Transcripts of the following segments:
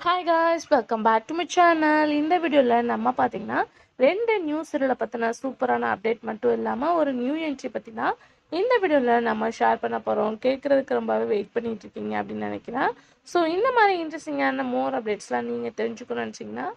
Hi guys, welcome back to my channel. இந்த வீடியோவில் நம்ம பார்த்தீங்கன்னா 2 நியூ சீரியலை பற்றின சூப்பரான அப்டேட் மட்டும் இல்லாமல் ஒரு நியூ என்ட்ரி பற்றி தான் இந்த வீடியோவில் நம்ம ஷேர் பண்ண போகிறோம். கேட்குறதுக்கு ரொம்பவே வெயிட் பண்ணிட்டு இருக்கீங்க அப்படின்னு நினைக்கிறேன். ஸோ இந்த மாதிரி இன்ட்ரெஸ்டிங்கான மோர் அப்டேட்ஸ்லாம் நீங்கள் தெரிஞ்சுக்கணும்னு நினச்சிங்கன்னா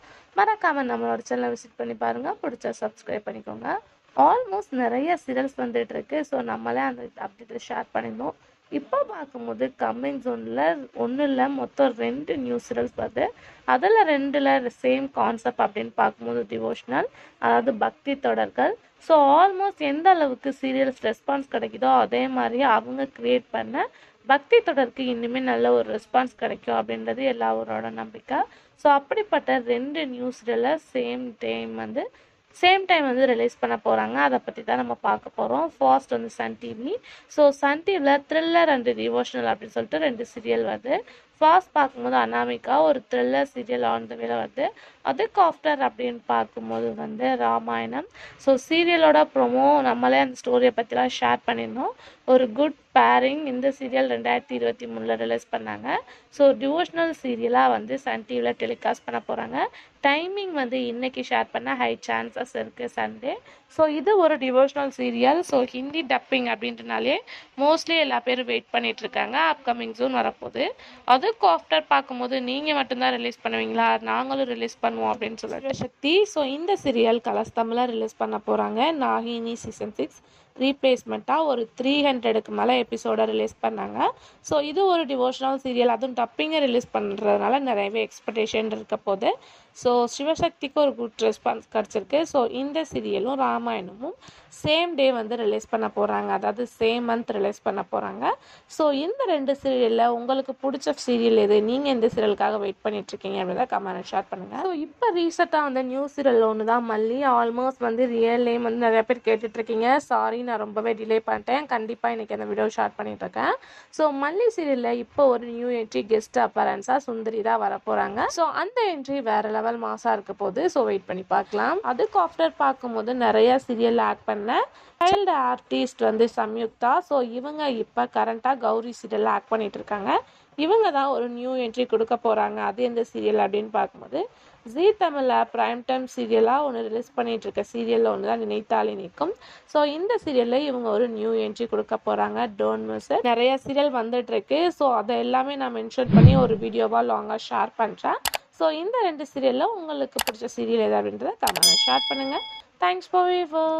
மறக்காமல் நம்மளோட சேனலை விசிட் பண்ணி பாருங்கள். பிடிச்சா சப்ஸ்கிரைப் பண்ணிக்கோங்க. ஆல்மோஸ்ட் நிறைய சீரியல்ஸ் வந்துட்டு இருக்கு. ஸோ நம்மளே அந்த அப்டேட்டை ஷேர் பண்ணியிருந்தோம். இப்போ பார்க்கும்போது கம்மிங் ஜோனில் ஒன்றும் இல்லை, மொத்தம் 2 நியூ சீரியல்ஸ் வருது. அதில் 2ல் சேம் கான்செப்ட் அப்படின்னு பார்க்கும்போது டிவோஷனல், அதாவது பக்தி தொடர்கள். ஸோ ஆல்மோஸ்ட் எந்த அளவுக்கு சீரியல்ஸ் ரெஸ்பான்ஸ் கிடைக்குதோ அதே மாதிரி அவங்க க்ரியேட் பண்ண பக்தி தொடருக்கு இனிமேல் நல்ல ஒரு ரெஸ்பான்ஸ் கிடைக்கும் அப்படின்றது எல்லாரோட நம்பிக்கை. ஸோ அப்படிப்பட்ட 2 நியூ சீரியலை சேம் டைம் வந்து ரிலீஸ் பண்ண போகிறாங்க. அதை பற்றி தான் நம்ம பார்க்க போகிறோம். ஃபர்ஸ்ட் வந்து சன் டிவி. ஸோ சன் டிவியில் த்ரில்லர் அண்ட் டிவோஷனல் அப்படின்னு சொல்லிட்டு 2 சீரியல் வருது. ஃபர்ஸ்ட் பார்க்கும்போது அனாமிகா ஒரு த்ரில்லர் சீரியல் ஆன் த வேல வருது. அதுக்கு ஆஃப்டர் அப்படின்னு பார்க்கும்போது வந்து ராமாயணம். ஸோ சீரியலோட ப்ரொமோ நம்மளே அந்த ஸ்டோரியை பற்றிலாம் ஷேர் பண்ணியிருந்தோம். ஒரு குட் பேரிங் இந்த சீரியல் 2023 ரிலீஸ் பண்ணாங்க. ஸோ டிவோஷனல் சீரியலாக வந்து சன் டிவியில் டெலிகாஸ்ட் பண்ண போகிறாங்க. டைமிங் வந்து இன்றைக்கி ஷேர் பண்ண ஹை சான்சஸ் இருக்குது, சண்டே. ஸோ இது ஒரு devotional serial. So Hindi dubbing அப்படின்றனாலே மோஸ்ட்லி எல்லா பேரும் வெயிட் பண்ணிகிட்ருக்காங்க. அப்கமிங் ஜூன் வரப்போகுது. அதுக்கு ஆஃப்டர் பார்க்கும்போது நீங்கள் மட்டும்தான் ரிலீஸ் பண்ணுவீங்களா, நாங்களும் ரிலீஸ் பண்ணுவோம் அப்படின்னு சொல்லிட்டு சக்தி. ஸோ இந்த சீரியல் கலர்ஸ் தமிழில் ரிலீஸ் பண்ண போகிறாங்க. நாகினி சீசன் 6 ரீப்ளேஸ்மெண்ட்டாக ஒரு 300க்கு மேலே எபிசோடை ரிலீஸ் பண்ணாங்க. ஸோ இது ஒரு டிவோஷனல் சீரியல், அதுவும் டப்பிங்கை ரிலீஸ் பண்ணுறதுனால நிறையவே எக்ஸ்பெக்டேஷன் இருக்க போது. ஸோ சிவசக்திக்கு ஒரு குட் ரெஸ்பான்ஸ் கிடச்சிருக்கு. ஸோ இந்த சீரியலும் ராமாயணமும் சேம் டே வந்து ரிலீஸ் பண்ண போகிறாங்க, அதாவது சேம் மந்த் ரிலீஸ் பண்ண போகிறாங்க. ஸோ இந்த 2 சீரியலில் உங்களுக்கு பிடிச்ச சீரியல் எது, நீங்கள் எந்த சீரியலுக்காக வெயிட் பண்ணிட்டுருக்கீங்க அப்படின்றத கமெண்ட் ஷேர் பண்ணுங்கள். ஸோ இப்போ ரீசெண்டாக வந்து நியூ சீரியல் ஒன்று தான் மல்லி. ஆல்மோஸ்ட் வந்து ரியல் நேம் வந்து நிறைய பேர் கேட்டுட்ருக்கீங்க. சாரி, நான் ரொம்பவே டிலே பண்ணிட்டேன். கண்டிப்பாக இன்றைக்கி அந்த வீடியோ ஷேர் பண்ணிகிட்ருக்கேன். ஸோ மல்லி சீரியலில் இப்போ ஒரு நியூ என்ட்ரி கெஸ்ட் அப்பரன்ஸாக சுந்தரி தான் வர போகிறாங்க. ஸோ அந்த என்ட்ரி வேறு லெவல் மாசாக இருக்க போது. ஸோ வெயிட் பண்ணி பார்க்கலாம். அதுக்கு ஆஃப்டர் பார்க்கும்போது நிறைய சீரியல் ஆக்ட் பண்ண சைல்டு ஆர்டிஸ்ட் வந்து சம்யுக்தா. ஸோ இவங்க இப்போ கரண்ட்டாக கௌரி சீரியலில் ஆக்ட் பண்ணிட்டு இருக்காங்க. இவங்க தான் ஒரு நியூ என்ட்ரி கொடுக்க போகிறாங்க. அது எந்த சீரியல் அப்படின்னு பார்க்கும்போது ஜீ தமிழில் ப்ரைம் டைம் சீரியலாக ஒன்று ரிலீஸ் பண்ணிட்டு இருக்க சீரியலில் ஒன்று தான் நினைத்தாலே நிற்கும். ஸோ இந்த சீரியலில் இவங்க ஒரு நியூ என்ட்ரி கொடுக்க போகிறாங்க. Don't miss it. நிறைய சீரியல் வந்துட்டு இருக்கு. ஸோ அதை எல்லாமே நான் மென்ஷன் பண்ணி ஒரு வீடியோவாக லாங்காக ஷேர் பண்ணுறேன். ஸோ இந்த 2 சீரியலில் உங்களுக்கு பிடிச்ச சீரியல் எது அப்படின்றத கமெண்ட் ஷேர் பண்ணுங்கள். Thanks for viewers.